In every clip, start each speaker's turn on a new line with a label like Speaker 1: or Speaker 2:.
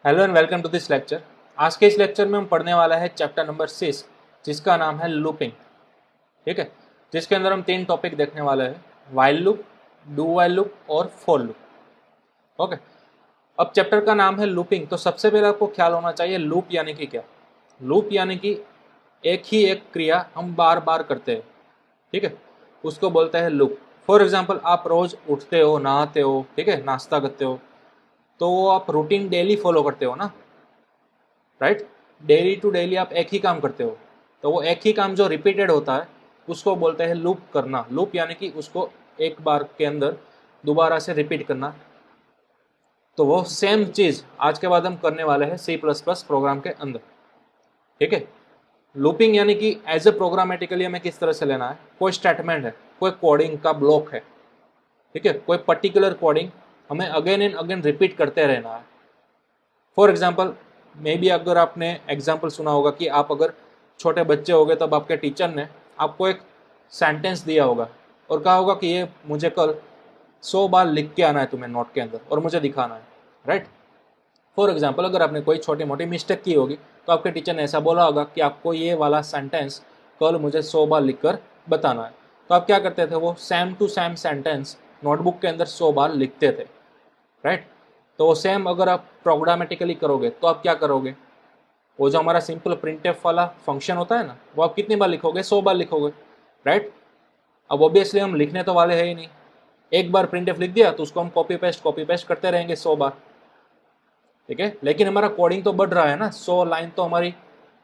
Speaker 1: Hello and welcome to this lecture. आज के इस लेक्चर में हम पढ़ने वाला है चैप्टर नंबर 6 जिसका नाम है लूपिंग। ठीक है, जिसके अंदर हम 3 टॉपिक देखने वाले हैं, while loop, do while loop और फॉर लूप। ओके, अब चैप्टर का नाम है लूपिंग, तो सबसे पहले आपको ख्याल होना चाहिए लूप यानी कि क्या। लूप यानी कि एक ही एक क्रिया हम बार बार करते हैं, ठीक है, उसको बोलते हैं लूप। फॉर एग्जाम्पल, आप रोज उठते हो, नहाते हो, ठीक है, नाश्ता करते हो, तो वो आप रूटीन डेली फॉलो करते हो ना, राइट। डेली टू डेली आप एक ही काम करते हो, तो वो एक ही काम जो रिपीटेड होता है उसको बोलते हैं लूप करना। लूप यानी कि उसको एक बार के अंदर दोबारा से रिपीट करना। तो वो सेम चीज आज के बाद हम करने वाले हैं सी प्लस प्लस प्रोग्राम के अंदर। ठीक है, लूपिंग यानी कि एज ए प्रोग्रामेटिकली हमें किस तरह से लेना है, कोई स्टेटमेंट है, कोई कोडिंग का ब्लॉक है, ठीक है, कोई पर्टिकुलर कोडिंग हमें अगेन एंड अगेन रिपीट करते रहना है। फॉर एग्जाम्पल, मे बी अगर आपने एग्जाम्पल सुना होगा कि आप अगर छोटे बच्चे हो गए तब आपके टीचर ने आपको एक सेंटेंस दिया होगा और कहा होगा कि ये मुझे कल 100 बार लिख के आना है तुम्हें नोट के अंदर और मुझे दिखाना है, राइट। फॉर एग्जाम्पल, अगर आपने कोई छोटी मोटी मिस्टेक की होगी तो आपके टीचर ने ऐसा बोला होगा कि आपको ये वाला सेंटेंस कल मुझे 100 बार लिख कर बताना है। तो आप क्या करते थे, वो same to same sentence notebook के अंदर 100 बार लिखते थे, राइट। तो वो सेम अगर आप प्रोग्रामेटिकली करोगे तो आप क्या करोगे, वो जो हमारा सिंपल प्रिंटफ वाला फंक्शन होता है ना, वो आप कितनी बार लिखोगे, 100 बार लिखोगे, राइट। अब ऑब्वियसली हम लिखने तो वाले हैं ही नहीं, एक बार प्रिंटफ लिख दिया तो उसको हम कॉपी पेस्ट करते रहेंगे 100 बार, ठीक है। लेकिन हमारा कोडिंग तो बढ़ रहा है ना, 100 लाइन तो हमारी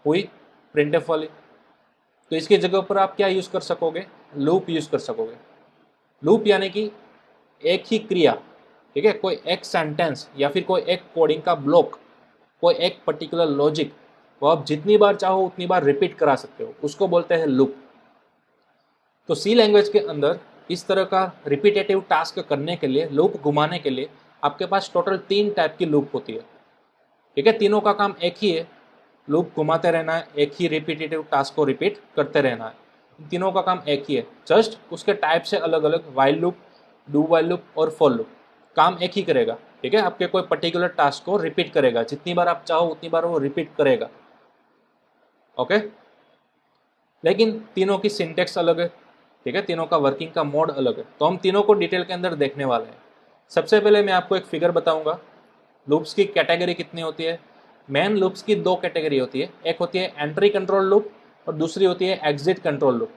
Speaker 1: हुई प्रिंटफ वाली। तो इसकी जगह पर आप क्या यूज़ कर सकोगे, लूप यूज़ कर सकोगे। लूप यानी कि एक ही क्रिया, ठीक है, कोई एक सेंटेंस या फिर कोई एक कोडिंग का ब्लॉक, कोई एक पर्टिकुलर लॉजिक, वो आप जितनी बार चाहो उतनी बार रिपीट करा सकते हो, उसको बोलते हैं लूप। तो सी लैंग्वेज के अंदर इस तरह का रिपीटेटिव टास्क करने के लिए, लूप घुमाने के लिए आपके पास टोटल 3 टाइप की लूप होती है, ठीक है। तीनों का काम एक ही है, लूप घुमाते रहना है, एक ही रिपीटेटिव टास्क को रिपीट करते रहना है। तीनों का काम एक ही है, जस्ट उसके टाइप से अलग अलग। While loop, do while loop और फॉर लूप काम एक ही करेगा, ठीक है, आपके कोई पर्टिकुलर टास्क को रिपीट करेगा, जितनी बार आप चाहो उतनी बार वो रिपीट करेगा, ओके। लेकिन तीनों की सिंटेक्स अलग है, ठीक है, तीनों का वर्किंग का मोड अलग है। तो हम तीनों को डिटेल के अंदर देखने वाले हैं। सबसे पहले मैं आपको एक फिगर बताऊंगा, लूप्स की कैटेगरी कितनी होती है। मेन लूप्स की 2 कैटेगरी होती है, एक होती है एंट्री कंट्रोल लूप और दूसरी होती है एग्जिट कंट्रोल लूप,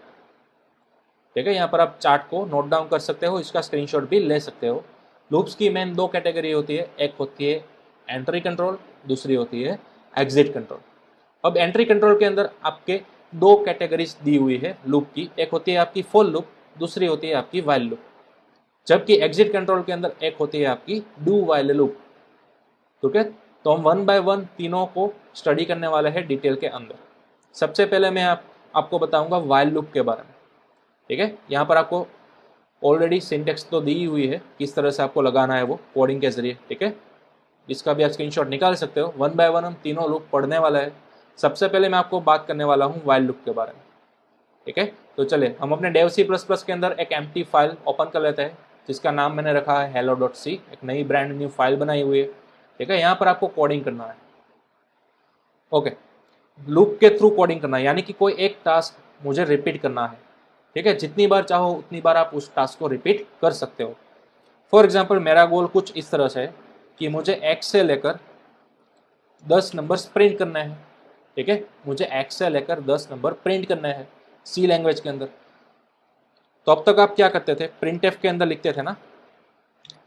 Speaker 1: ठीक है। यहाँ पर आप चार्ट को नोट डाउन कर सकते हो, इसका स्क्रीनशॉट भी ले सकते हो। लूप्स की मेन 2 कैटेगरी होती है, एक होती है एंट्री कंट्रोल, दूसरी होती है एग्जिट कंट्रोल। अब एंट्री कंट्रोल के अंदर आपके 2 कैटेगरीज दी हुई है लूप की, एक होती है आपकी फॉर लूप, दूसरी होती है आपकी वाइल लूप। जबकि एग्जिट कंट्रोल के अंदर एक होती है आपकी डू वाइल लूप, ठीक है। तो हम 1 बाय 1 तीनों को स्टडी करने वाले हैं डिटेल के अंदर। सबसे पहले मैं आपको बताऊंगा वाइल लूप के बारे में, ठीक है। यहाँ पर आपको ऑलरेडी सिंटेक्स तो दी हुई है, किस तरह से आपको लगाना है वो कोडिंग के जरिए, ठीक है। इसका भी आप स्क्रीनशॉट निकाल सकते हो। 1 बाय 1 हम तीनों लूप पढ़ने वाला है। सबसे पहले मैं आपको बात करने वाला हूँ वाइल लूप के बारे में, ठीक है। तो चले हम अपने डेव सी प्लस प्लस के अंदर एक एम्प्टी फाइल ओपन कर लेते हैं, जिसका नाम मैंने रखा है hello.c। एक नई ब्रांड न्यू फाइल बनाई हुई है, ठीक है। यहाँ पर आपको कोडिंग करना है, ओके। लूप के थ्रू कोडिंग करना है, यानी कि कोई एक टास्क मुझे रिपीट करना है, ठीक है। जितनी बार चाहो उतनी बार आप उस टास्क को रिपीट कर सकते हो। फॉर एग्जाम्पल, मेरा गोल कुछ इस तरह से है कि मुझे x से लेकर 10 नंबर्स प्रिंट करना है, ठीक है। मुझे x से लेकर 10 नंबर प्रिंट करना है सी लैंग्वेज के अंदर। तो अब तक आप क्या करते थे, प्रिंट एफ के अंदर लिखते थे ना,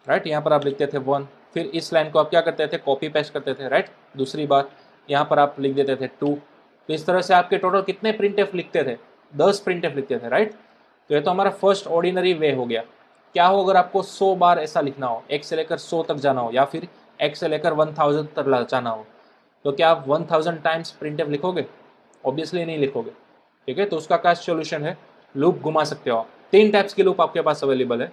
Speaker 1: राइट। यहाँ पर आप लिखते थे 1, फिर इस लाइन को आप क्या करते थे, कॉपी पेस्ट करते थे, राइट। दूसरी बार यहाँ पर आप लिख देते थे 2। तो इस तरह से आपके टोटल कितने प्रिंट एफ लिखते थे, 10 प्रिंट एफ लिखते थे, राइट। तो ये तो हमारा फर्स्ट ऑर्डिनरी वे हो गया। क्या हो अगर आपको 100 बार ऐसा लिखना हो, 1 से लेकर 100 तक जाना हो, या फिर 1 से लेकर 1000 तक जाना हो, तो क्या आप 1000 टाइम्स प्रिंट एफ लिखोगे? ऑब्वियसली नहीं लिखोगे, ठीक है। तो उसका क्या सोल्यूशन है, लूप घुमा सकते हो आप। 3 टाइप्स की लूप आपके पास अवेलेबल है,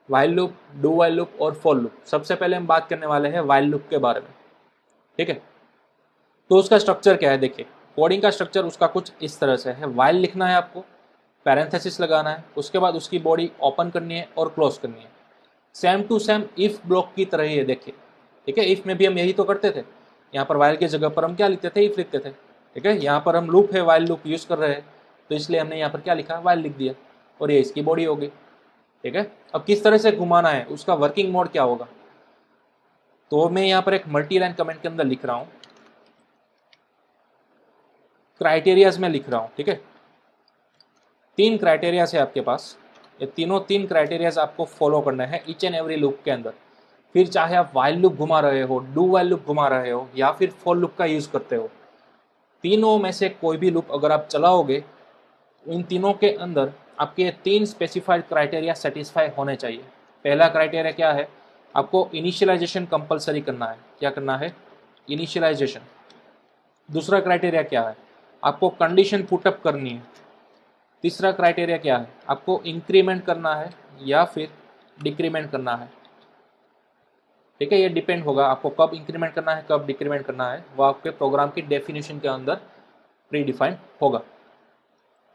Speaker 1: while loop, do while loop और फॉर लूप। सबसे पहले हम बात करने वाले हैं वाइल लूप के बारे में, ठीक है। तो उसका स्ट्रक्चर क्या है, देखिए कोडिंग का स्ट्रक्चर उसका कुछ इस तरह से है। वाइल लिखना है आपको, पैरेंथेसिस लगाना है, उसके बाद उसकी बॉडी ओपन करनी है और क्लोज करनी है। Same to same if block की तरह ही है, देखिए, ठीक है। इफ में भी हम यही तो करते थे, यहाँ पर वाइल की जगह पर हम क्या लिखते थे, इफ लिखते थे। ठीक है, यहाँ पर हम लूप है, वाइल लूप यूज़ कर रहे हैं, तो इसलिए हमने यहाँ पर क्या लिखा, वाइल लिख दिया, और ये इसकी बॉडी हो गई। ठीक है, अब किस तरह से घुमाना है, उसका वर्किंग मोड क्या होगा, तो मैं यहाँ पर एक मल्टी लाइन कमेंट के अंदर लिख रहा हूँ, क्राइटेरियाज में लिख रहा हूँ। ठीक है, 3 क्राइटेरियाज है आपके पास, ये तीन क्राइटेरियाज आपको फॉलो करना है ईच एंड एवरी लूप के अंदर। फिर चाहे आप वाइल लूप घुमा रहे हो, डू वाइल लूप घुमा रहे हो, या फिर फॉर लूप का यूज़ करते हो, तीनों में से कोई भी लूप अगर आप चलाओगे, इन तीनों के अंदर आपके 3 स्पेसिफाइड क्राइटेरिया सेटिस्फाई होने चाहिए। पहला क्राइटेरिया क्या है, आपको इनिशियलाइजेशन कंपलसरी करना है। क्या करना है, इनिशियलाइजेशन। दूसरा क्राइटेरिया क्या है, आपको कंडीशन पुटअप करनी है। तीसरा क्राइटेरिया क्या है, आपको इंक्रीमेंट करना है या फिर डिक्रीमेंट करना है। ठीक है, ये डिपेंड होगा आपको कब इंक्रीमेंट करना है, कब डिक्रीमेंट करना है, वो आपके प्रोग्राम की डेफिनेशन के अंदर प्री डिफाइंड होगा।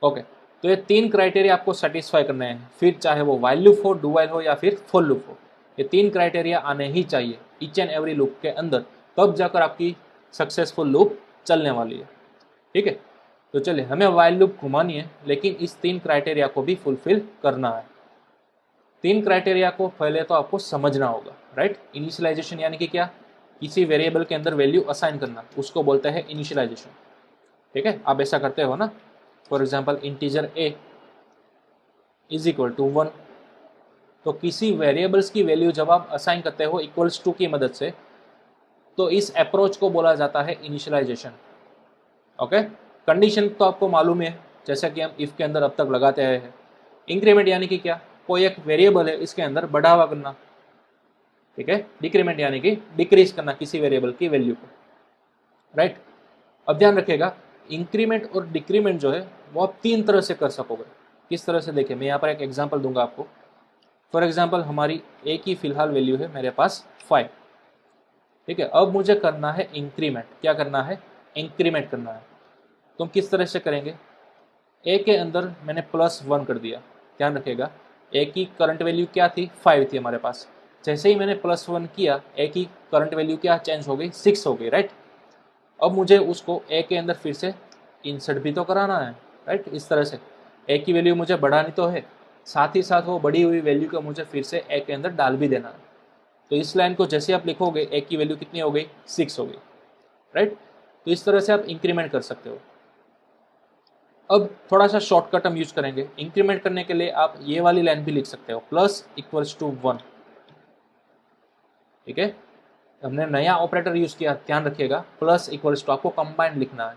Speaker 1: ओके, तो ये 3 क्राइटेरिया आपको सेटिस्फाई करने हैं, फिर चाहे वो वाइल लूप हो, डू वाइल हो या फिर फॉर लूप हो, ये 3 क्राइटेरिया आने ही चाहिए ईच एंड एवरी लूप के अंदर, तब जाकर आपकी सक्सेसफुल लूप चलने वाली है। ठीक है, तो चलिए, हमें वाइल लूप घुमानी है, लेकिन इस 3 क्राइटेरिया को भी फुलफिल करना है। 3 क्राइटेरिया को पहले तो आपको समझना होगा, राइट। इनिशियलाइजेशन यानी कि क्या, किसी वेरिएबल के अंदर वैल्यू असाइन करना, उसको बोलते हैं इनिशियलाइजेशन। ठीक है, आप ऐसा करते हो ना, for example integer a is equal to 1, तो किसी वेरिएबल्स की वैल्यू जब आप असाइन करते हो इक्वल्स टू की मदद से, तो इस अप्रोच को बोला जाता है इनिशियलाइजेशन। ओके, कंडीशन तो आपको मालूम है, जैसा कि हम इफ के अंदर अब तक लगाते आए हैं। इंक्रीमेंट यानी कि क्या, कोई एक वेरिएबल है, इसके अंदर बढ़ावा करना। ठीक है, डिक्रीमेंट यानी कि डिक्रीज करना किसी वेरिएबल की वैल्यू को, राइट। अब ध्यान रखिएगा, इंक्रीमेंट और डिक्रीमेंट जो है वो आप 3 तरह से कर सकोगे। किस तरह से, देखिए मैं यहाँ पर एक एग्जांपल दूंगा आपको। फॉर एग्जांपल हमारी ए की फिलहाल वैल्यू है मेरे पास 5। ठीक है, अब मुझे करना है इंक्रीमेंट। क्या करना है, इंक्रीमेंट करना है। तो हम किस तरह से करेंगे, ए के अंदर मैंने +1 कर दिया। ध्यान रखिएगा, ए की करंट वैल्यू क्या थी, 5 थी हमारे पास। जैसे ही मैंने +1 किया, ए की करंट वैल्यू क्या चेंज हो गई, 6 हो गई, राइट। अब मुझे उसको ए के अंदर फिर से इंसर्ट भी तो कराना है, राइट। इस तरह से ए की वैल्यू मुझे बढ़ानी तो है, साथ ही साथ वो बढ़ी हुई वैल्यू को मुझे फिर से ए के अंदर डाल भी देना है। तो इस लाइन को जैसे आप लिखोगे, ए की वैल्यू कितनी हो गई, 6 हो गई, राइट। तो इस तरह से आप इंक्रीमेंट कर सकते हो। अब थोड़ा सा शॉर्टकट हम यूज करेंगे। इंक्रीमेंट करने के लिए आप ये वाली लाइन भी लिख सकते हो, +=1। ठीक है, हमने नया ऑपरेटर यूज किया, ध्यान रखिएगा, += आपको कंबाइंड लिखना है।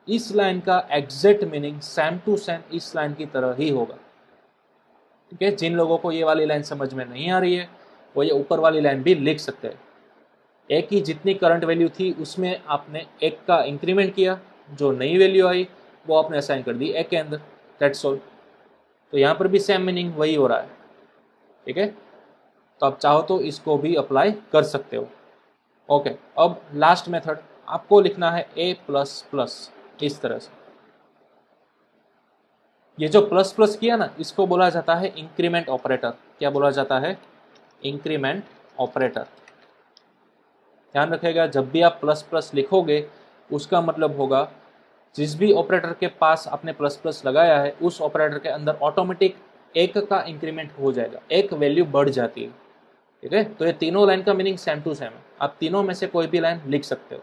Speaker 1: इस लाइन का exact meaning same to same इस लाइन की तरह ही होगा। ठीक है, जिन लोगों को ये वाली लाइन समझ में नहीं आ रही है, वो ये ऊपर वाली लाइन भी लिख सकते हैं। एक की जितनी करंट वैल्यू थी उसमें आपने एक का इंक्रीमेंट किया, जो नई वैल्यू आई वो आपने असाइन कर दी एक के अंदर, दैट्स ऑल। तो यहाँ पर भी सेम मीनिंग वही हो रहा है। ठीक है, तो आप चाहो तो इसको भी अप्लाई कर सकते हो। ओके, अब लास्ट मेथड आपको लिखना है a++, इस तरह से। ये जो प्लस प्लस किया ना, इसको बोला जाता है इंक्रीमेंट ऑपरेटर। क्या बोला जाता है, इंक्रीमेंट ऑपरेटर। ध्यान रखिएगा, जब भी आप प्लस प्लस लिखोगे उसका मतलब होगा जिस भी ऑपरेटर के पास आपने प्लस प्लस लगाया है, उस ऑपरेटर के अंदर ऑटोमेटिक एक का इंक्रीमेंट हो जाएगा, एक वैल्यू बढ़ जाती है। ठीक है, तो ये तीनों लाइन का मीनिंग सेम टू सेम है। आप तीनों में से कोई भी लाइन लिख सकते हो,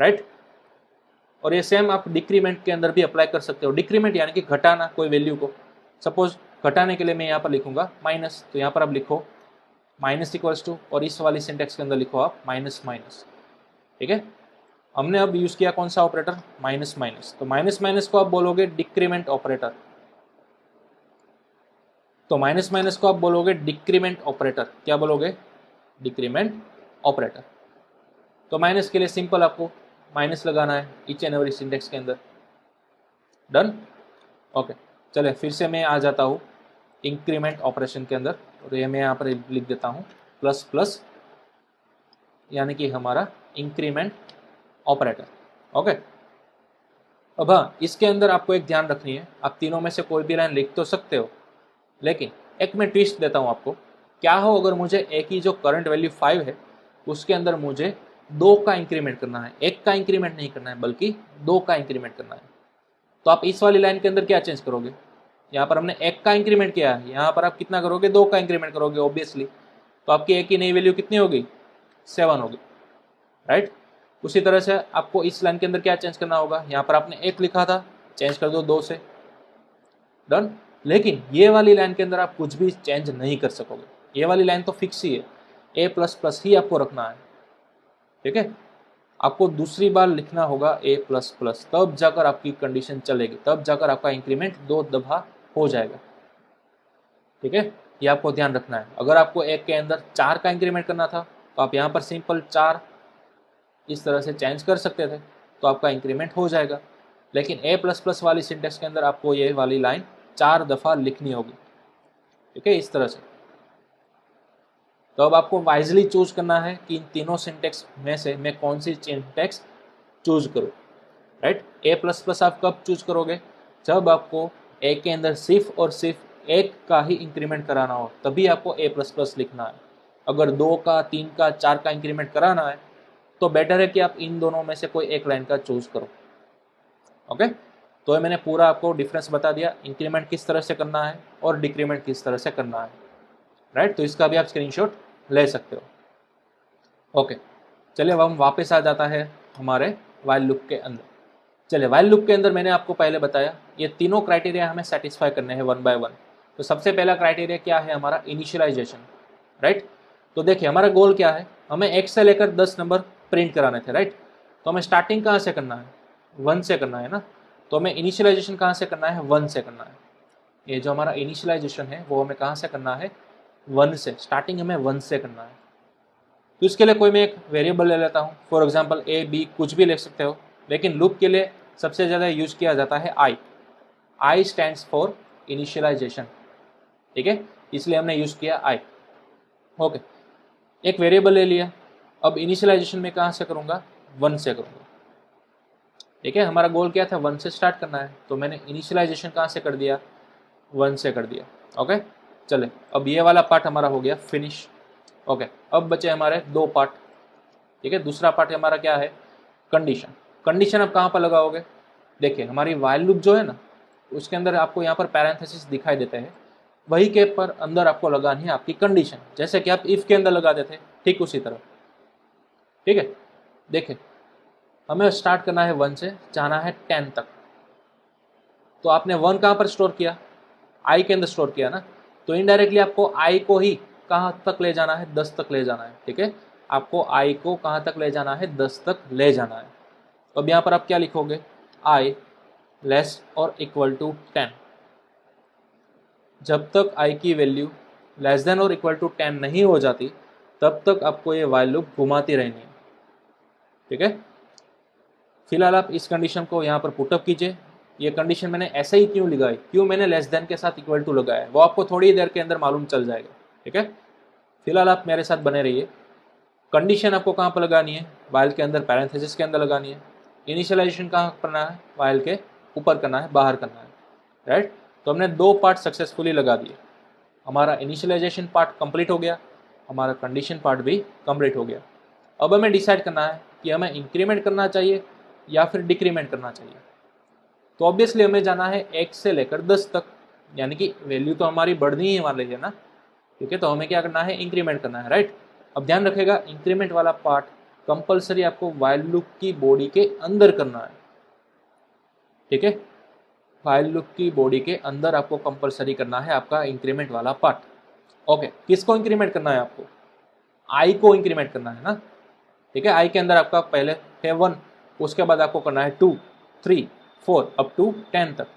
Speaker 1: राइट। और ये सेम आप डिक्रीमेंट के अंदर भी अप्लाई कर सकते हो। डिक्रीमेंट यानी कि घटाना कोई वैल्यू को। सपोज घटाने के लिए मैं यहाँ पर लिखूंगा माइनस, तो यहाँ पर आप लिखो -= और इस वाली सिंटेक्स के अंदर लिखो आप माइनस। ठीक है, हमने अब यूज किया कौन सा ऑपरेटर, माइनस। तो माइनस को आप बोलोगे डिक्रीमेंट ऑपरेटर। तो माइनस को आप बोलोगे डिक्रीमेंट ऑपरेटर। क्या बोलोगे, डिक्रीमेंट ऑपरेटर। तो माइनस के लिए सिंपल आपको माइनस लगाना है ईच एंड एवरी सिंटेक्स के अंदर। डन। ओके, चले फिर से मैं आ जाता हूँ इंक्रीमेंट ऑपरेशन के अंदर, और ये मैं यहाँ पर लिख देता हूँ ++, यानी कि हमारा इंक्रीमेंट ऑपरेटर। ओके, अब हाँ, इसके अंदर आपको एक ध्यान रखनी है, आप तीनों में से कोई भी लाइन लिख तो सकते हो, लेकिन एक मैं ट्विस्ट देता हूँ आपको। क्या हो अगर मुझे ए की जो करंट वैल्यू 5 है उसके अंदर मुझे दो का इंक्रीमेंट करना है, एक का इंक्रीमेंट नहीं करना है बल्कि दो का इंक्रीमेंट करना है। तो आप इस वाली लाइन के अंदर क्या चेंज करोगे, यहाँ पर हमने एक का इंक्रीमेंट किया है, यहाँ पर आप कितना करोगे, दो का इंक्रीमेंट करोगे ऑब्वियसली। तो आपकी एक की नई वैल्यू कितनी होगी, 7 होगी, राइट। उसी तरह से आपको इस लाइन के अंदर क्या चेंज करना होगा, यहाँ पर आपने एक लिखा था, चेंज कर दो 2 से, डन। लेकिन ये वाली लाइन के अंदर आप कुछ भी चेंज नहीं कर सकोगे, ये वाली लाइन तो फिक्स ही है, a प्लस प्लस ही आपको रखना है, ठीक है। आपको दूसरी बार लिखना होगा a प्लस प्लस, तब जाकर आपकी कंडीशन चलेगी, तब जाकर आपका इंक्रीमेंट 2 दफा हो जाएगा, ठीक है। ये आपको ध्यान रखना है। अगर आपको एक के अंदर 4 का इंक्रीमेंट करना था तो आप यहाँ पर सिंपल 4 इस तरह से चेंज कर सकते थे, तो आपका इंक्रीमेंट हो जाएगा। लेकिन a प्लस प्लस वाली सिंटेक्स के अंदर आपको ये वाली लाइन 4 दफ़ा लिखनी होगी, ठीक है, इस तरह से। तो अब आपको वाइजली चूज करना है कि इन तीनों सिंटेक्स में से मैं कौन सी सिंटेक्स चूज करूँ, राइट। a प्लस प्लस आप कब चूज करोगे, जब आपको a के अंदर सिर्फ और सिर्फ एक का ही इंक्रीमेंट कराना हो, तभी आपको a प्लस प्लस लिखना है। अगर 2 का, 3 का, 4 का इंक्रीमेंट कराना है तो बेटर है कि आप इन दोनों में से कोई एक लाइन का चूज करो, ओके। तो ये मैंने पूरा आपको डिफरेंस बता दिया, इंक्रीमेंट किस तरह से करना है और डिक्रीमेंट किस तरह से करना है, राइट। तो इसका भी आप स्क्रीनशॉट ले सकते हो, ओके। चलिए अब हम वापस आ जाता है हमारे वाइल लूप के अंदर। चलिए वाइल लूप के अंदर मैंने आपको पहले बताया ये तीनों क्राइटेरिया हमें सेटिस्फाई करने हैं 1 बाय 1। तो सबसे पहला क्राइटेरिया क्या है, हमारा इनिशियलाइजेशन, राइट। तो देखिए हमारा गोल क्या है, हमें 1 से लेकर 10 नंबर प्रिंट कराने थे, राइट। तो हमें स्टार्टिंग कहाँ से करना है, 1 से करना है ना। तो हमें इनिशियलाइजेशन कहाँ से करना है, 1 से करना है। ये जो हमारा इनिशियलाइजेशन है वो हमें कहाँ से करना है, 1 से, स्टार्टिंग हमें 1 से करना है। तो इसके लिए कोई मैं एक वेरिएबल ले लेता हूँ, फॉर एग्जांपल a b कुछ भी ले सकते हो, लेकिन लूप के लिए सबसे ज़्यादा यूज किया जाता है i स्टैंड्स फॉर इनिशियलाइजेशन, ठीक है, इसलिए हमने यूज किया i, ओके। एक वेरिएबल ले लिया, अब इनिशियलाइजेशन में कहाँ से करूँगा, 1 से करूँगा, ठीक है। हमारा गोल क्या था, 1 से स्टार्ट करना है, तो मैंने इनिशियलाइजेशन कहाँ से कर दिया, 1 से कर दिया, ओके। चले अब ये वाला पार्ट हमारा हो गया फिनिश, ओके। अब बचे हमारे 2 पार्ट, ठीक है। दूसरा पार्ट हमारा क्या है, कंडीशन। कंडीशन आप कहाँ पर लगाओगे, देखिए हमारी वाइल लूप जो है ना, उसके अंदर आपको यहाँ पर पैरेंथेसिस दिखाई देते हैं, वही के पर अंदर आपको लगानी है आपकी कंडीशन, जैसे कि आप इफ के अंदर लगा देते, ठीक उसी तरह, ठीक है। देखिए हमें स्टार्ट करना है 1 से, जाना है 10 तक। तो आपने 1 कहाँ पर स्टोर किया, i के अंदर स्टोर किया ना, तो इनडायरेक्टली आपको i को ही कहाँ तक ले जाना है, 10 तक ले जाना है, ठीक है। आपको i को कहाँ तक ले जाना है, 10 तक ले जाना है। अब यहाँ पर आप क्या लिखोगे, i लेस और इक्वल टू 10। जब तक i की वैल्यू लेस देन और इक्वल टू 10 नहीं हो जाती, तब तक आपको ये वाइल लूप घुमाती रहनी है, ठीक है। फिलहाल आप इस कंडीशन को यहाँ पर पुटअप कीजिए। ये कंडीशन मैंने ऐसे ही क्यों लगाई, क्यों मैंने लेस देन के साथ इक्वल टू लगाया है, वो आपको थोड़ी देर के अंदर मालूम चल जाएगा, ठीक है। फिलहाल आप मेरे साथ बने रहिए। कंडीशन आपको कहाँ पर लगानी है, वाइल के अंदर, पैरेंथेसिस के अंदर लगानी है। इनिशियलाइजेशन कहाँ करना है, वाइल के ऊपर करना है, बाहर करना है, राइट। तो हमने 2 पार्ट सक्सेसफुली लगा दिए, हमारा इनिशियलाइजेशन पार्ट कंप्लीट हो गया, हमारा कंडीशन पार्ट भी कंप्लीट हो गया। अब हमें डिसाइड करना है कि हमें इंक्रीमेंट करना चाहिए या फिर डिक्रीमेंट करना चाहिए। तो ऑब्वियसली हमें जाना है 1 से लेकर 10 तक, यानी कि वैल्यू तो हमारी बढ़नी ही वाली है ना, ठीक है। तो हमें क्या करना है, इंक्रीमेंट करना है, राइट। अब ध्यान रखेगा इंक्रीमेंट वाला पार्ट कंपलसरी आपको वाइल लूप की बॉडी के अंदर करना है, ठीक है। वाइल लूप की बॉडी के अंदर आपको कंपलसरी करना है आपका इंक्रीमेंट वाला पार्ट, ओके। किसको इंक्रीमेंट करना है, आपको आई को इंक्रीमेंट करना है ना, ठीक है। आई के अंदर आपका पहले है 1, उसके बाद आपको करना है 2, 3, 4 अप टू 10 तक।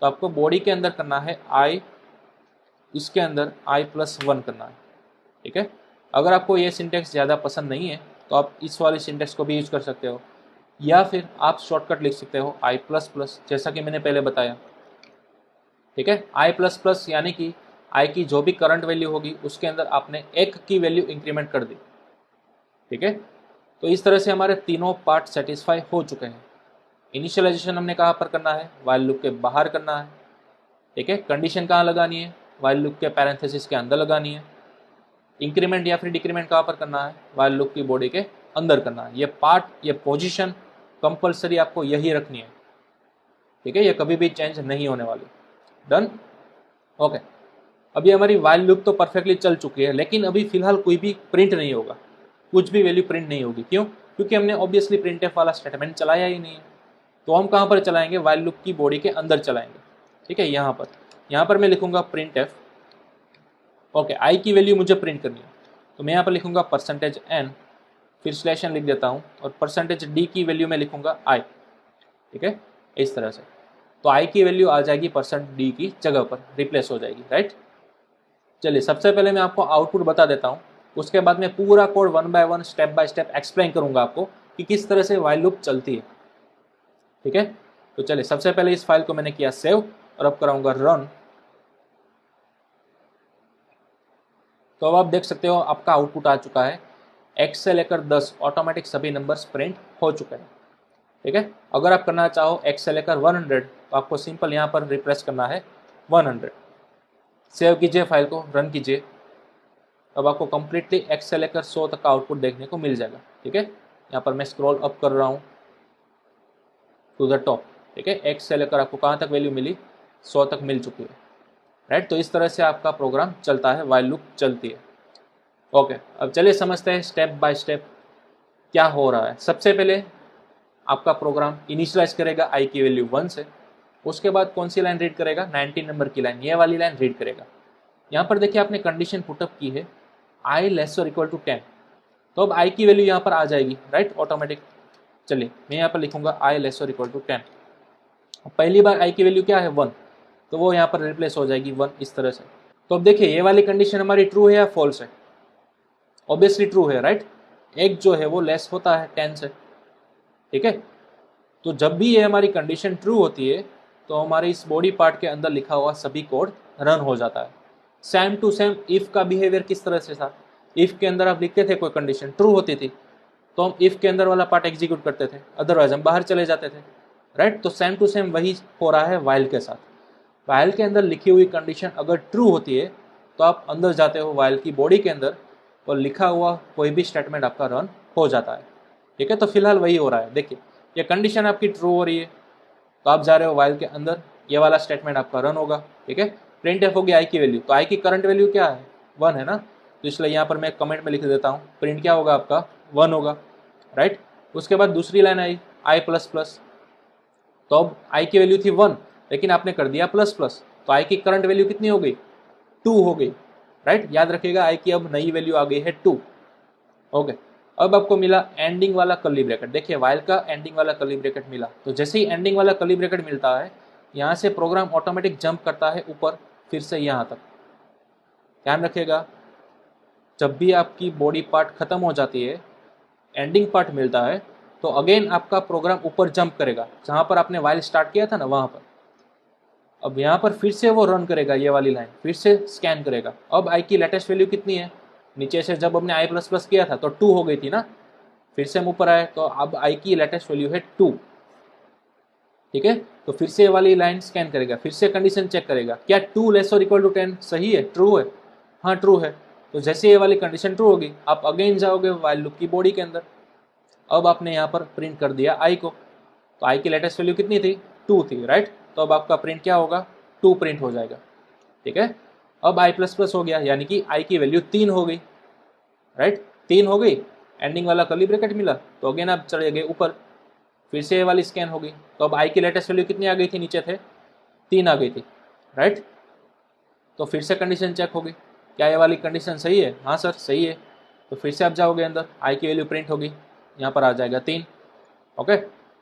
Speaker 1: तो आपको बॉडी के अंदर करना है आई, इसके अंदर i प्लस 1 करना है, ठीक है। अगर आपको ये सिंटेक्स ज़्यादा पसंद नहीं है तो आप इस वाली सिंटेक्स को भी यूज कर सकते हो, या फिर आप शॉर्टकट लिख सकते हो i प्लस प्लस, जैसा कि मैंने पहले बताया, ठीक है। i प्लस प्लस यानी कि i की जो भी करंट वैल्यू होगी उसके अंदर आपने 1 की वैल्यू इंक्रीमेंट कर दी, ठीक है। तो इस तरह से हमारे तीनों पार्ट सेटिस्फाई हो चुके हैं। इनिशियलाइजेशन हमने कहाँ पर करना है, वाइल लूप के बाहर करना है, ठीक है। कंडीशन कहाँ लगानी है, वाइल लूप के पैरेंथेसिस के अंदर लगानी है। इंक्रीमेंट या फिर डिक्रीमेंट कहाँ पर करना है, वाइल लूप की बॉडी के अंदर करना है। ये पार्ट, ये पोजीशन कंपलसरी आपको यही रखनी है, ठीक है, ये कभी भी चेंज नहीं होने वाली। Done, okay. अभी हमारी वाइल लूप तो परफेक्टली चल चुकी है, लेकिन अभी फिलहाल कोई भी प्रिंट नहीं होगा, कुछ भी वैल्यू प्रिंट नहीं होगी। क्यों? क्योंकि हमने ऑब्वियसली प्रिंटफ वाला स्टेटमेंट चलाया ही नहीं है। तो हम कहाँ पर चलाएंगे, वाइल लूप की बॉडी के अंदर चलाएंगे, ठीक है। यहाँ पर मैं लिखूंगा प्रिंटफ, ओके। आई की वैल्यू मुझे प्रिंट करनी है, तो मैं यहाँ पर लिखूंगा %n, फिर स्लैशन लिख देता हूँ, और %d की वैल्यू में लिखूंगा i, ठीक है, इस तरह से। तो i की वैल्यू आ जाएगी %d की जगह पर, रिप्लेस हो जाएगी, राइट। चलिए, सबसे पहले मैं आपको आउटपुट बता देता हूँ, उसके बाद मैं पूरा code 1 by 1 step by step explain करूंगा आपको कि किस तरह से वाइल लूप चलती है, ठीक है। तो चलिए, सबसे पहले इस फाइल को मैंने किया सेव, और अब कराऊंगा रन। तो अब आप देख सकते हो आपका आउटपुट आ चुका है, x से लेकर 10 ऑटोमेटिक सभी नंबर्स प्रिंट हो चुके हैं, ठीक है। अगर आप करना चाहो x से लेकर 100, तो आपको सिंपल यहाँ पर रिप्लेस करना है 100। सेव कीजिए फाइल को, रन कीजिए। अब आपको कंप्लीटली x से लेकर 100 तक का आउटपुट देखने को मिल जाएगा, ठीक है। यहाँ पर मैं स्क्रॉल अप कर रहा हूँ टू द टॉप, ठीक है। x से लेकर आपको कहाँ तक वैल्यू मिली, 100 तक मिल चुकी है, राइट। तो इस तरह से आपका प्रोग्राम चलता है, वाइल लूप चलती है, ओके। अब चलिए समझते हैं स्टेप बाय स्टेप क्या हो रहा है। सबसे पहले आपका प्रोग्राम इनिशियलाइज करेगा i की वैल्यू 1 से, उसके बाद कौन सी लाइन रीड करेगा, 19 नंबर की लाइन, ये वाली लाइन रीड करेगा। यहाँ पर देखिए आपने कंडीशन पुटअप की है i <= 10, तो अब i की वैल्यू यहाँ पर आ जाएगी, राइट, ऑटोमेटिक। चलिए, मैं यहाँ पर लिखूंगा i <= 10। पहली बार i की वैल्यू क्या है, 1, तो वो यहाँ पर रिप्लेस हो जाएगी 1, इस तरह से। तो अब देखिए ये वाली कंडीशन हमारी ट्रू है या फॉल्स है, ऑब्वियसली ट्रू है, राइट। एक जो है वो लेस होता है 10 से, ठीक है। तो जब भी ये हमारी कंडीशन ट्रू होती है, तो हमारे इस बॉडी पार्ट के अंदर लिखा हुआ सभी कोड रन हो जाता है। सेम टू सेम इफ का बिहेवियर किस तरह से था, इफ के अंदर आप लिखते थे कोई कंडीशन ट्रू होती थी, तो हम इफ के अंदर वाला पार्ट एग्जीक्यूट करते थे, अदरवाइज हम बाहर चले जाते थे, राइट। तो सेम टू सेम वही हो रहा है वाइल के साथ। वाइल के अंदर लिखी हुई कंडीशन अगर ट्रू होती है, तो आप अंदर जाते हो वाइल की बॉडी के अंदर, और लिखा हुआ कोई भी स्टेटमेंट आपका रन हो जाता है, ठीक है। तो फिलहाल वही हो रहा है। देखिए, ये कंडीशन आपकी ट्रू हो रही है, तो आप जा रहे हो वाइल के अंदर, ये वाला स्टेटमेंट आपका रन होगा, ठीक है। प्रिंटफ होगी आई की वैल्यू, तो आई की करंट वैल्यू क्या है, 1 है ना, तो इसलिए यहाँ पर मैं कमेंट में लिख देता हूँ, प्रिंट क्या होगा आपका, 1 होगा, राइट। उसके बाद दूसरी लाइन आई i++, तो अब आई की वैल्यू थी 1, लेकिन आपने कर दिया ++, तो आई की करंट वैल्यू कितनी हो गई, 2 हो गई, राइट। याद रखिएगा आई की अब नई वैल्यू आ गई है 2, ओके। अब आपको मिला एंडिंग वाला कर्ली ब्रैकेट। देखिए, वाइल का एंडिंग वाला कर्ली ब्रैकेट मिला, तो जैसे ही एंडिंग वाला कर्ली ब्रैकेट मिलता है, यहाँ से प्रोग्राम ऑटोमेटिक जंप करता है ऊपर, फिर से यहाँ तक। ध्यान रखिएगा, जब भी आपकी बॉडी पार्ट खत्म हो जाती है, एंडिंग पार्ट मिलता है, तो अगेन आपका प्रोग्राम ऊपर जंप करेगा, जहाँ पर आपने वाइल स्टार्ट किया था ना, वहाँ पर। अब यहाँ पर फिर से वो रन करेगा, ये वाली लाइन फिर से स्कैन करेगा। अब आई की लेटेस्ट वैल्यू कितनी है, नीचे से जब हमने i++ किया था तो 2 हो गई थी ना, फिर से हम ऊपर आए, तो अब आई की लेटेस्ट वैल्यू है 2, ठीक है। तो फिर से ये वाली लाइन स्कैन करेगा, फिर से कंडीशन चेक करेगा, क्या 2 <= 10 सही है, ट्रू है, हाँ ट्रू है। तो जैसे ये वाली कंडीशन ट्रू होगी, आप अगेन जाओगे वाइल लूप की बॉडी के अंदर। अब आपने यहाँ पर प्रिंट कर दिया आई को, तो आई की लेटेस्ट वैल्यू कितनी थी, 2 थी, राइट। तो अब आपका प्रिंट क्या होगा, 2 प्रिंट हो जाएगा, ठीक है। अब i++ हो गया, यानी कि आई की वैल्यू 3 हो गई, राइट, 3 हो गई। एंडिंग वाला कर्ली ब्रैकेट मिला, तो अगेन आप चले गए ऊपर, फिर से ये वाली स्कैन हो गई। तो अब आई की लेटेस्ट वैल्यू कितनी आ गई थी, नीचे थे 3 आ गई थी, राइट। तो फिर से कंडीशन चेक होगी, क्या ये वाली कंडीशन सही है, हाँ सर सही है। तो फिर से आप जाओगे अंदर, आई की वैल्यू प्रिंट होगी, यहाँ पर आ जाएगा 3, ओके।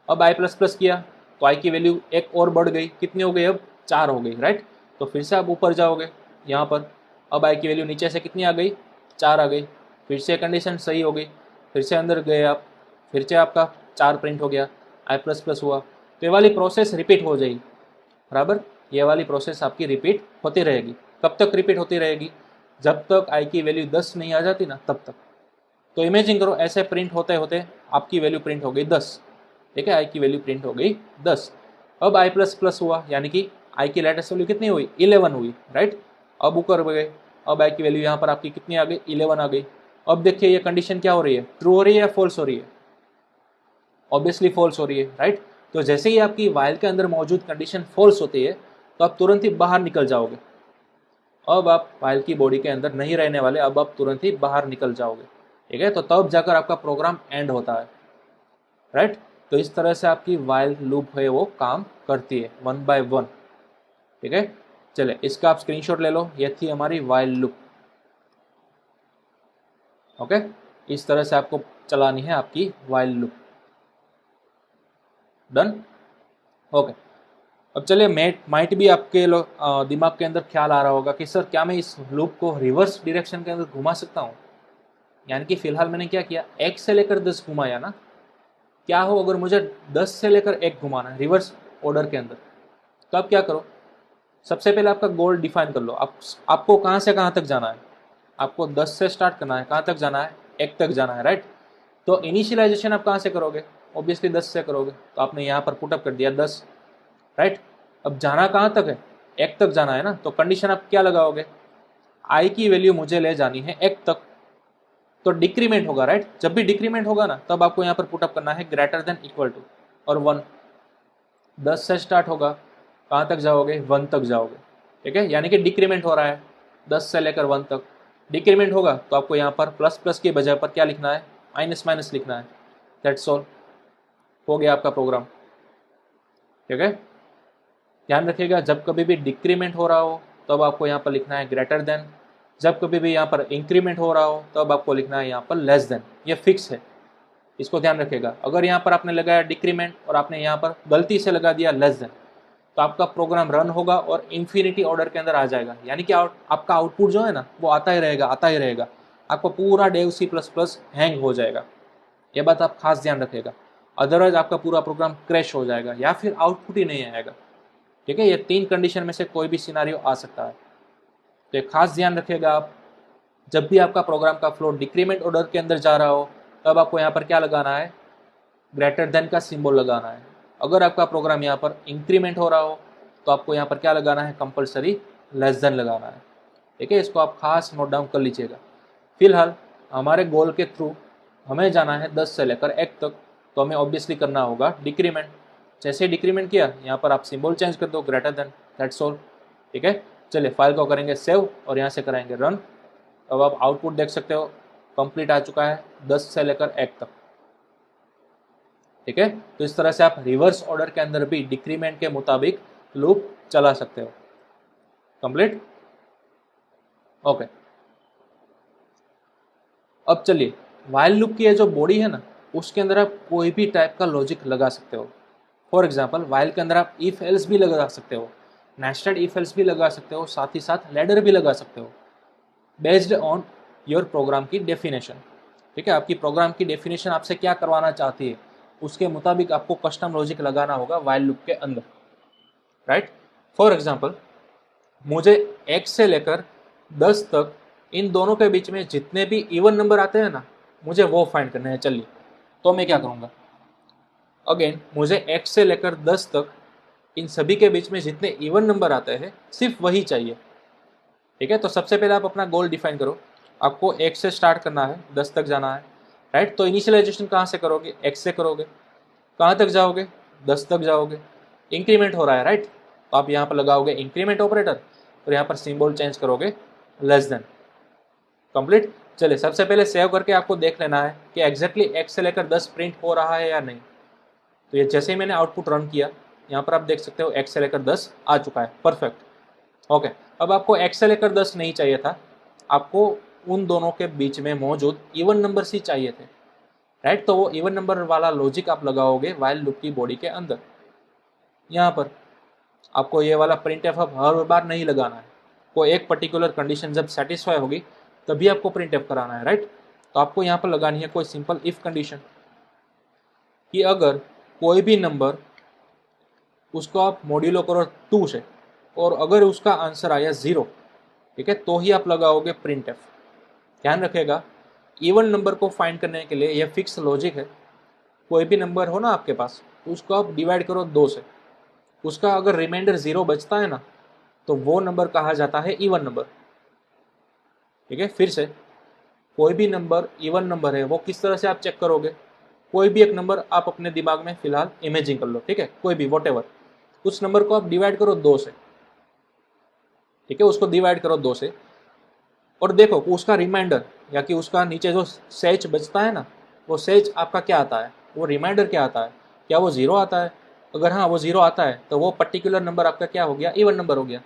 Speaker 1: अब i++ किया, तो आई की वैल्यू एक और बढ़ गई, कितनी हो गई, अब 4 हो गई, राइट। तो फिर से आप ऊपर जाओगे यहाँ पर, अब आई की वैल्यू नीचे से कितनी आ गई, 4 आ गई, फिर से कंडीशन सही हो गई, फिर से अंदर गए आप, फिर से आपका 4 प्रिंट हो गया, i++ हुआ। तो ये वाली प्रोसेस रिपीट हो जाएगी, बराबर। ये वाली प्रोसेस आपकी रिपीट होती रहेगी। कब तक रिपीट होती रहेगी, जब तक आई की वैल्यू 10 नहीं आ जाती ना, तब तक। तो इमेजिन करो, ऐसे प्रिंट होते होते आपकी वैल्यू प्रिंट हो गई 10, ठीक है, आई की वैल्यू प्रिंट हो गई 10। अब i++ हुआ, यानी कि आई की लेटेस्ट वैल्यू कितनी हुई, 11 हुई, राइट। अब ऊपर गए, अब आई की वैल्यू यहाँ पर आपकी कितनी आ गई, 11 आ गई। अब देखिए ये कंडीशन क्या हो रही है, ट्रू हो रही है या फॉल्स हो रही है, ऑब्वियसली फॉल्स हो रही है, राइट। तो जैसे ही आपकी वाइल के अंदर मौजूद कंडीशन फॉल्स होती है तो आप तुरंत ही बाहर निकल जाओगे। अब आप वाइल की बॉडी के अंदर नहीं रहने वाले, अब आप तुरंत ही बाहर निकल जाओगे, ठीक है। तो तब जाकर आपका प्रोग्राम एंड होता है, राइट। तो इस तरह से आपकी वाइल लूप है वो काम करती है 1 by 1, ठीक है। चले इसका आप स्क्रीनशॉट ले लो, ये थी हमारी वाइल लूप, ओके। इस तरह से आपको चलानी है आपकी वाइल लूप, डन, ओके। अब चलिए माइट भी आपके दिमाग के अंदर ख्याल आ रहा होगा कि सर क्या मैं इस लूप को रिवर्स डायरेक्शन के अंदर घुमा सकता हूँ, यानी कि फिलहाल मैंने क्या किया, 1 से लेकर 10 घुमाया ना, क्या हो अगर मुझे 10 से लेकर 1 घुमाना है रिवर्स ऑर्डर के अंदर, तो आप क्या करो, सबसे पहले आपका गोल डिफाइन कर लो, आपको कहाँ से कहाँ तक जाना है, आपको 10 से स्टार्ट करना है, कहाँ तक जाना है, 1 तक जाना है, राइट। तो इनिशियलाइजेशन आप कहाँ से करोगे, ऑब्वियसली 10 से करोगे, तो आपने यहाँ पर पुटअप कर दिया 10, राइट। अब जाना कहाँ तक है, 1 तक जाना है ना, तो कंडीशन आप क्या लगाओगे, आई की वैल्यू मुझे ले जानी है 1 तक, तो डिक्रीमेंट होगा, राइट। जब भी डिक्रीमेंट होगा ना तब आपको यहाँ पर पुटअप करना है ग्रेटर देन इक्वल टू और 1। 10 से स्टार्ट होगा, कहाँ तक जाओगे, 1 तक जाओगे, ठीक है, यानी कि डिक्रीमेंट हो रहा है 10 से लेकर 1 तक। डिक्रीमेंट होगा तो आपको यहाँ पर प्लस प्लस की बजाय पर क्या लिखना है, माइनस माइनस लिखना है, दैट्स ऑल, हो गया आपका प्रोग्राम, ठीक है। ध्यान रखिएगा जब कभी भी डिक्रीमेंट हो रहा हो तब आपको यहाँ पर लिखना है ग्रेटर देन, जब कभी भी यहाँ पर इंक्रीमेंट हो रहा हो तब आपको लिखना है यहाँ पर लेस देन, ये फिक्स है, इसको ध्यान रखिएगा। अगर यहाँ पर आपने लगाया डिक्रीमेंट और आपने यहाँ पर गलती से लगा दिया लेस देन, तो आपका प्रोग्राम रन होगा और इन्फिनिटी ऑर्डर के अंदर आ जाएगा, यानी कि आपका आउटपुट जो है ना वो आता ही रहेगा, आता ही रहेगा, आपको पूरा डेव C++ हैंग हो जाएगा, ये बात आप खास ध्यान रखिएगा। अदरवाइज आपका पूरा प्रोग्राम क्रैश हो जाएगा या फिर आउटपुट ही नहीं आएगा, ठीक है। ये 3 कंडीशन में से कोई भी सिनारियो आ सकता है, तो ये खास ध्यान रखिएगा आप। जब भी आपका प्रोग्राम का फ्लो डिक्रीमेंट ऑर्डर के अंदर जा रहा हो तब आपको यहाँ पर क्या लगाना है, ग्रेटर देन का सिंबल लगाना है। अगर आपका प्रोग्राम यहाँ पर इंक्रीमेंट हो रहा हो तो आपको यहाँ पर क्या लगाना है, कंपलसरी लेस देन लगाना है, ठीक है। इसको आप खास नोट डाउन कर लीजिएगा। फिलहाल हमारे गोल के थ्रू हमें जाना है 10 से लेकर 1 तक, तो हमें ऑब्वियसली करना होगा डिक्रीमेंट। जैसे डिक्रीमेंट किया यहाँ पर आप सिंबल चेंज कर दो ग्रेटर देन, दैट्स ऑल, ठीक है। चलिए फाइल को करेंगे सेव और यहाँ से कराएंगे रन। अब आप आउटपुट देख सकते हो, कंप्लीट आ चुका है 10 से लेकर 1 तक, ठीक है। तो इस तरह से आप रिवर्स ऑर्डर के अंदर भी डिक्रीमेंट के मुताबिक लूप चला सकते हो। Complete, okay. अब चलिए वाइल लूप की ये जो बॉडी है ना उसके अंदर आप कोई भी टाइप का लॉजिक लगा सकते हो। फॉर एग्जाम्पल वाइल के अंदर आप इफ एल्स भी लगा सकते हो, नेस्टेड इफ एल्स भी लगा सकते हो, साथ ही साथ लैडर भी लगा सकते हो, बेस्ड ऑन योर प्रोग्राम की डेफिनेशन, ठीक है। आपकी प्रोग्राम की डेफिनेशन आपसे क्या करवाना चाहती है उसके मुताबिक आपको कस्टम लॉजिक लगाना होगा वाइल लूप के अंदर, राइट। फॉर एग्जाम्पल मुझे 1 से लेकर 10 तक इन दोनों के बीच में जितने भी इवन नंबर आते हैं ना मुझे वो फाइंड करने हैं। चलिए तो मैं क्या करूँगा, अगेन मुझे 1 से लेकर 10 तक इन सभी के बीच में जितने इवन नंबर आते हैं सिर्फ वही चाहिए, ठीक है। तो सबसे पहले आप अपना गोल डिफाइन करो, आपको 1 से स्टार्ट करना है, 10 तक जाना है, राइट। तो इनिशियलाइजेशन कहाँ से करोगे, 1 से करोगे, कहाँ तक जाओगे, 10 तक जाओगे, इंक्रीमेंट हो रहा है, राइट। तो आप यहाँ पर लगाओगे इंक्रीमेंट ऑपरेटर और यहाँ पर सिंबल चेंज करोगे लेस देन, कंप्लीट। चलिए सबसे पहले सेव करके आपको देख लेना है कि एग्जैक्टली 1 से लेकर 10 प्रिंट हो रहा है या नहीं। तो ये जैसे ही मैंने आउटपुट रन किया यहाँ पर आप देख सकते हो 1 से लेकर 10 आ चुका है, परफेक्ट, ओके। अब आपको 1 से लेकर 10 नहीं चाहिए था, आपको उन दोनों के बीच में मौजूद इवन नंबर ही चाहिए थे, राइट। तो वो इवन नंबर वाला लॉजिक आप लगाओगे वाइल लूप की बॉडी के अंदर। यहाँ पर आपको ये वाला प्रिंट एफ अब हर बार नहीं लगाना है, कोई एक पर्टिकुलर कंडीशन जब सेटिस्फाई होगी तभी आपको प्रिंट एफ कराना है, राइट। तो आपको यहाँ पर लगानी है कोई सिंपल इफ कंडीशन कि अगर कोई भी नंबर उसको आप मॉड्यूलो करो 2 से और अगर उसका आंसर आया 0, ठीक है, तो ही आप लगाओगे प्रिंट एफ। ध्यान रखिएगा इवन नंबर को फाइंड करने के लिए यह फिक्स लॉजिक है, कोई भी नंबर हो ना आपके पास उसको आप डिवाइड करो 2 से, उसका अगर रिमाइंडर 0 बचता है ना तो वो नंबर कहा जाता है इवन नंबर, ठीक है, फिर से कोई भी नंबर इवन नंबर है वो किस तरह से आप चेक करोगे, कोई भी एक नंबर आप अपने दिमाग में फिलहाल इमेजिन कर लो, ठीक है, कोई भी वॉट, उस नंबर को आप डिवाइड करो 2 से, ठीक है, उसको डिवाइड करो 2 से और देखो कि उसका रिमाइंडर या कि उसका नीचे जो सेच बचता है ना, वो सेच आपका क्या आता है, वो रिमाइंडर क्या आता है, क्या वो 0 आता है? अगर हाँ वो 0 आता है तो वो पर्टिकुलर नंबर आपका क्या हो गया, इवन नंबर हो गया।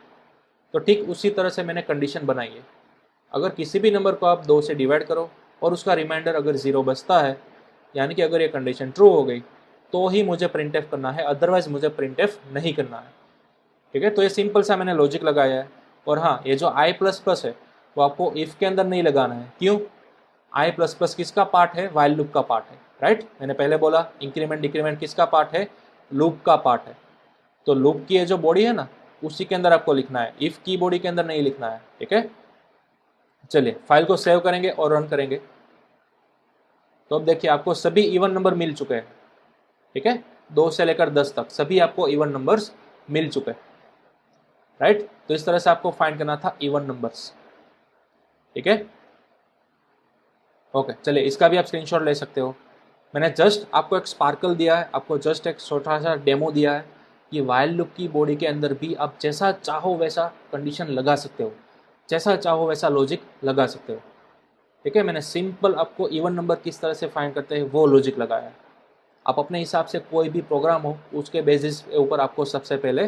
Speaker 1: तो ठीक उसी तरह से मैंने कंडीशन बनाई है, अगर किसी भी नंबर को आप 2 से डिवाइड करो और उसका रिमाइंडर अगर 0 बचता है, यानी कि अगर ये कंडीशन ट्रू हो गई तो ही मुझे प्रिंट एफ करना है, अदरवाइज मुझे प्रिंट एफ नहीं करना है। ठीक है, तो ये सिंपल सा मैंने लॉजिक लगाया है। और हाँ, ये जो आई प्लस प्लस है वो आपको इफ के अंदर नहीं लगाना है। क्यों? आई प्लस प्लस किसका पार्ट है, वाइल लूप का पार्ट है, राइट। मैंने पहले बोला इंक्रीमेंट डिक्रीमेंट किसका पार्ट है, लूप का पार्ट है। तो लूप की ये जो बॉडी है ना, उसी के अंदर आपको लिखना है, इफ की बॉडी के अंदर नहीं लिखना है। ठीक है, चलिए फाइल को सेव करेंगे और रन करेंगे। तो अब देखिए आपको सभी इवन नंबर मिल चुके हैं। ठीक है, 2 से लेकर 10 तक सभी आपको इवन नंबर्स मिल चुके हैं, राइट। तो इस तरह से आपको फाइंड करना था इवन नंबर्स। ठीक है, ओके, चलिए इसका भी आप स्क्रीनशॉट ले सकते हो। मैंने जस्ट आपको एक स्पार्कल दिया है, आपको जस्ट एक छोटा सा डेमो दिया है कि वाइल लूप की बॉडी के अंदर भी आप जैसा चाहो वैसा कंडीशन लगा सकते हो, जैसा चाहो वैसा लॉजिक लगा सकते हो। ठीक है, मैंने सिंपल आपको इवन नंबर किस तरह से फाइंड करते हैं वो लॉजिक लगाया है। आप अपने हिसाब से कोई भी प्रोग्राम हो उसके बेसिस के ऊपर आपको सबसे पहले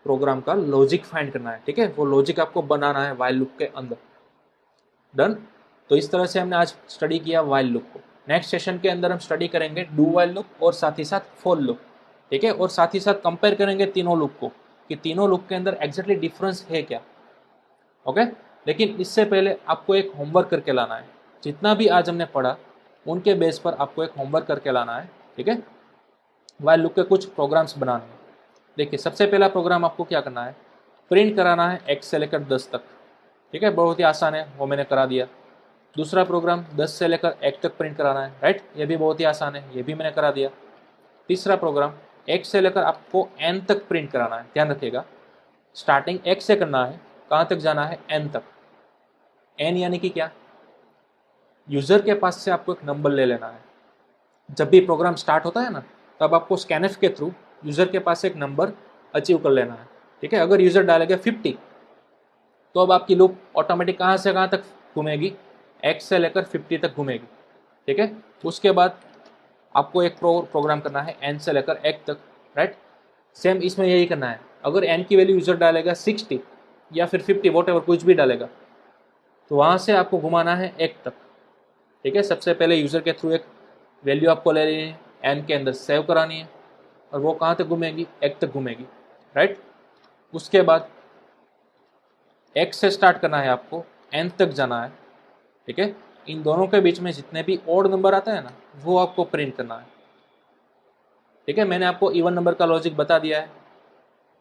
Speaker 1: प्रोग्राम का लॉजिक फाइंड करना है। ठीक है, वो लॉजिक आपको बनाना है वाइल लूप के अंदर। डन। तो इस तरह से हमने आज स्टडी किया वाइल लूप को। नेक्स्ट सेशन के अंदर हम स्टडी करेंगे डू वाइल लूप और साथ ही साथ फॉर लूप। ठीक है, और साथ ही साथ कंपेयर करेंगे तीनों लूप को कि तीनों लूप के अंदर एग्जैक्टली डिफरेंस है क्या। ओके, लेकिन इससे पहले आपको एक होमवर्क करके लाना है। जितना भी आज हमने पढ़ा उनके बेस पर आपको एक होमवर्क करके लाना है। ठीक है, वाइल लूप के कुछ प्रोग्राम्स बनाने हैं। देखिए सबसे पहला प्रोग्राम आपको क्या करना है, प्रिंट कराना है 1 से लेकर 10 तक। ठीक है, बहुत ही आसान है, वो मैंने करा दिया। दूसरा प्रोग्राम 10 से लेकर 1 तक प्रिंट कराना है, राइट, ये भी बहुत ही आसान है, ये भी मैंने करा दिया। तीसरा प्रोग्राम 1 से लेकर आपको n तक प्रिंट कराना है। ध्यान रखिएगा, स्टार्टिंग 1 से करना है, कहाँ तक जाना है, n तक। n यानी कि क्या, यूज़र के पास से आपको एक नंबर ले लेना है। जब भी प्रोग्राम स्टार्ट होता है ना, तब आपको स्कैनएफ के थ्रू यूज़र के पास से एक नंबर अचीव कर लेना है। ठीक है, अगर यूज़र डालेगा 50 तो अब आपकी लूप ऑटोमेटिक कहाँ से कहाँ तक घूमेगी, x से लेकर 50 तक घूमेगी। ठीक है, उसके बाद आपको एक प्रोग्राम करना है n से लेकर 1 तक, राइट। सेम इसमें यही करना है, अगर n की वैल्यू यूज़र डालेगा 60 या फिर 50 वॉट कुछ भी डालेगा, तो वहाँ से आपको घुमाना है 1 तक। ठीक है, सबसे पहले यूज़र के थ्रू एक वैल्यू आपको ले लेनी है, n के अंदर सेव करानी है और वो कहाँ तक घूमेगी, 1 तक घूमेगी, राइट। उसके बाद x से स्टार्ट करना है, आपको n तक जाना है। ठीक है, इन दोनों के बीच में जितने भी ओड नंबर आता है ना, वो आपको प्रिंट करना है। ठीक है, मैंने आपको इवन नंबर का लॉजिक बता दिया है,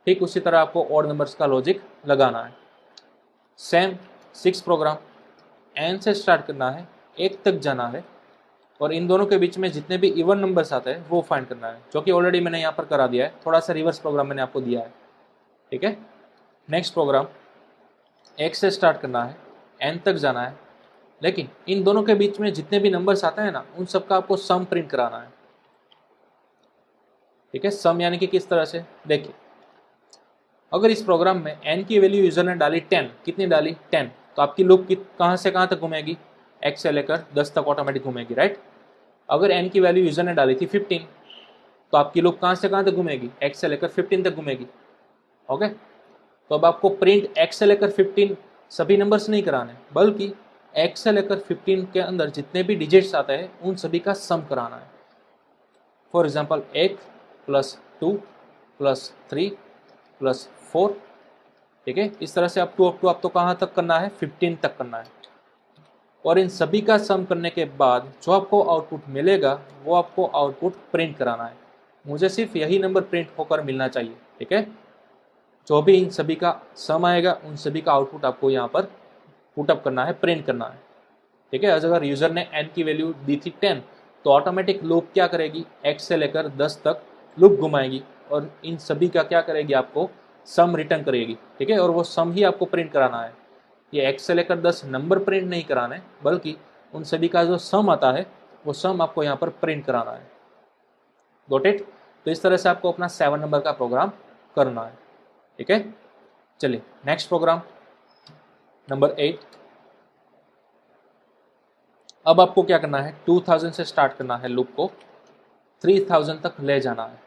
Speaker 1: ठीक उसी तरह आपको ओड नंबर्स का लॉजिक लगाना है। सेम 6 प्रोग्राम, n से स्टार्ट करना है, 1 तक जाना है और इन दोनों के बीच में जितने भी इवन नंबर्स आते हैं वो फाइंड करना है, जो कि ऑलरेडी मैंने यहाँ पर करा दिया है। थोड़ा सा रिवर्स प्रोग्राम मैंने आपको दिया है। ठीक है, नेक्स्ट प्रोग्राम 1 से स्टार्ट करना है, n तक जाना है, लेकिन इन दोनों के बीच में जितने भी नंबर्स आते हैं ना, उन सबका आपको सम प्रिंट कराना है। ठीक है, सम यानी कि किस तरह से, देखिए अगर इस प्रोग्राम में n की वैल्यू यूजर ने डाली 10, कितनी डाली 10, तो आपकी लूप कहाँ से कहाँ तक घूमेगी, x से लेकर 10 तक ऑटोमेटिक घूमेगी, राइट। अगर n की वैल्यू यूजर ने डाली थी 15, तो आपकी लूप कहाँ से कहाँ तक घूमेगी, x से लेकर 15 तक घूमेगी। ओके, तो अब आपको प्रिंट x से लेकर 15 सभी नंबर्स नहीं कराने, बल्कि x से लेकर 15 के अंदर जितने भी डिजिट्स आते हैं उन सभी का सम कराना है। For example 1 + 2 + 3 + 4। ठीक है, इस तरह से अप टू आप तो कहाँ तक करना है, 15 तक करना है। और इन सभी का सम करने के बाद जो आपको आउटपुट मिलेगा वो आपको आउटपुट प्रिंट कराना है। मुझे सिर्फ यही नंबर प्रिंट होकर मिलना चाहिए। ठीक है, जो भी इन सभी का सम आएगा उन सभी का आउटपुट आपको यहाँ पर पुटअप करना है, प्रिंट करना है। ठीक है, अगर यूज़र ने n की वैल्यू दी थी 10, तो ऑटोमेटिक लूप क्या करेगी, x से लेकर 10 तक लूप घुमाएगी और इन सभी का क्या करेगी, आपको सम रिटर्न करेगी। ठीक है, और वो सम ही आपको प्रिंट कराना है। ये 1 से लेकर 10 नंबर प्रिंट नहीं कराने, बल्कि उन सभी का जो सम आता है वो सम आपको यहाँ पर प्रिंट कराना है। Got it? तो इस तरह से आपको अपना 7 नंबर का प्रोग्राम करना है। ठीक है, चलिए नेक्स्ट प्रोग्राम नंबर 8। अब आपको क्या करना है, 2000 से स्टार्ट करना है, लूप को 3000 तक ले जाना है।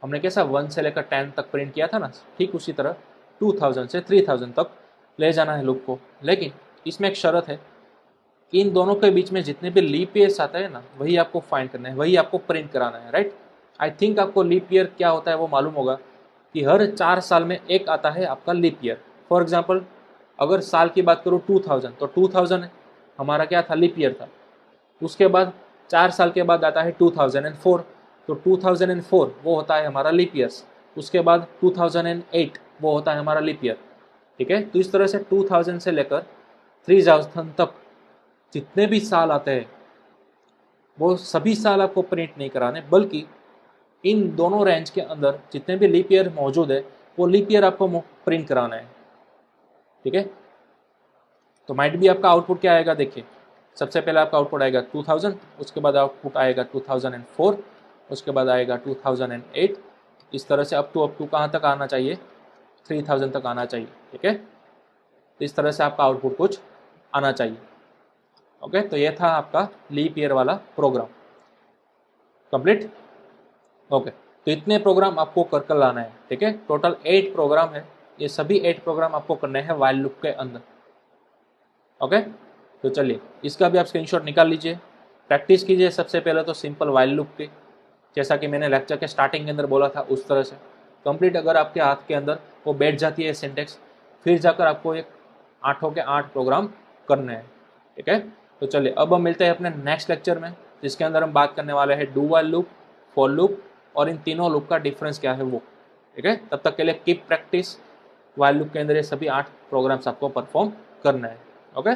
Speaker 1: हमने कैसा 1 से लेकर 10 तक प्रिंट किया था ना, ठीक उसी तरह 2000 से 3000 तक ले जाना है लूप को। लेकिन इसमें एक शर्त है कि इन दोनों के बीच में जितने भी लीप ईयर्स आता है ना, वही आपको फाइंड करना है, वही आपको प्रिंट कराना है, राइट। आई थिंक आपको लीप ईयर क्या होता है वो मालूम होगा कि हर 4 साल में एक आता है आपका लीप ईयर। फॉर एग्जाम्पल अगर साल की बात करूँ 2000, तो 2000 हमारा क्या था, लीप ईयर था। उसके बाद 4 साल के बाद आता है 2004, तो 2004 वो होता है हमारा लीप ईयर्स। उसके बाद 2008 वो होता है हमारा लीप ईयर। ठीक है, तो इस तरह से 2000 से लेकर 3000 तक जितने भी साल आते हैं वो सभी साल आपको प्रिंट नहीं कराने, बल्कि इन दोनों रेंज के अंदर जितने भी लीप ईयर मौजूद है वो लीप ईयर आपको प्रिंट कराना है। ठीक है, तो माइट भी आपका आउटपुट क्या आएगा, देखिए सबसे पहले आपका आउटपुट आएगा 2000, उसके बाद आउटपुट आएगा 2004, उसके बाद आएगा 2008। इस तरह से अप टू कहाँ तक आना चाहिए, 3000 तक आना चाहिए। ठीक है, तो इस तरह से आपका आउटपुट कुछ आना चाहिए। ओके, तो ये था आपका लीप ईयर वाला प्रोग्राम कंप्लीट। ओके, तो इतने प्रोग्राम आपको कर लाना है। ठीक है, टोटल 8 प्रोग्राम है, ये सभी 8 प्रोग्राम आपको करने हैं व्हाइल लूप के अंदर। ओके, तो चलिए इसका भी आप स्क्रीनशॉट निकाल लीजिए, प्रैक्टिस कीजिए सबसे पहले तो सिंपल व्हाइल लूप की, जैसा कि मैंने लेक्चर के स्टार्टिंग के अंदर बोला था उस तरह से कंप्लीट अगर आपके हाथ के अंदर वो बैठ जाती है सिंटेक्स, फिर जाकर आपको एक 8 के 8 प्रोग्राम करने हैं। ठीक है, तो चलिए अब हम मिलते हैं अपने नेक्स्ट लेक्चर में, जिसके अंदर हम बात करने वाले हैं do while loop, for loop और इन तीनों लूप का डिफरेंस क्या है वो। ठीक है, तब तक के लिए कीप प्रैक्टिस, व्हाइल लूप के अंदर ये सभी 8 प्रोग्राम्स आपको परफॉर्म करना है। ओके।